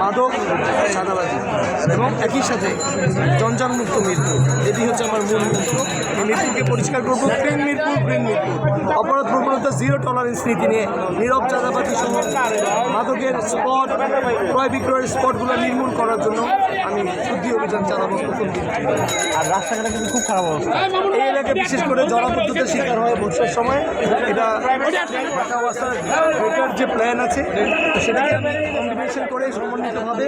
মাদক চাঁদাবাজি এবং একই সাথে জঞ্জালমুক্ত মিরপুর, এটি হচ্ছে আমার মূল মন্ত্র। এই মিরপুরকে পরিষ্কার করবো, ক্লিন মিরপুর, ক্লিন মিরপুর। অপরাধ প্রবণতা জিরো টলারেন্স নীতি নিয়ে নীরব চাঁদাবাজি সহ মাদকের স্পট, ক্রয় বিক্রয়ের স্পটগুলো নির্মূল করার জন্য আমি শুদ্ধি অভিযান চালাবো প্রথম দিন। আর রাস্তাঘাটে কিন্তু খুব খারাপ অবস্থা। এই এলাকায় বিশেষ করে জলাবদ্ধতার শিকার হয় বর্ষার সময়। এটা ঢাকা ওয়াসার বেটার যে প্ল্যান আছে সেটাকে আমি কম্বিনেশন করে সমন্বিতভাবে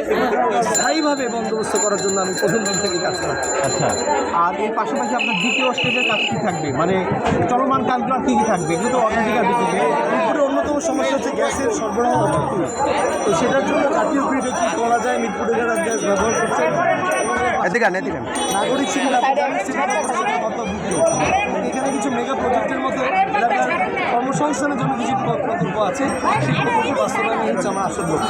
স্থায়ীভাবে বন্দোবস্ত করার জন্য আমি প্রথম দিন থেকে কাজ করি। আচ্ছা, আর এর পাশাপাশি আপনার দ্বিতীয় স্টেজের কাজ কী থাকবে, মানে চলমান কাজগুলো আর কী কী থাকবে? এগুলো তো অগ্রাধিকার ভিত্তিতে। মিরপুরের অন্যতম সমস্যা হচ্ছে গ্যাসের সরবরাহ অযথা। তো সেটার জন্য জাতীয় গ্রিডে কী করা যায়, মিরপুরে যারা গ্যাস ব্যবহার করছে নাগরিক সুবিধা এখানে কিছু মেগা প্রজেক্টের মতো এলাকার কর্মসংস্থানের জন্য কিছু প্রকল্প আছে, সেই প্রকল্প বাস্তবায়ন হচ্ছে আমার আসল লক্ষ্য।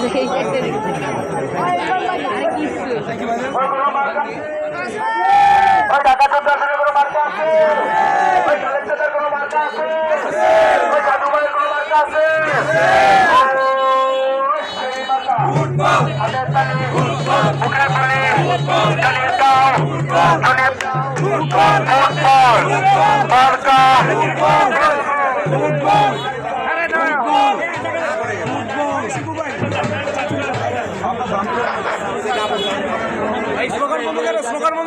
স্লোগান বন্ধ।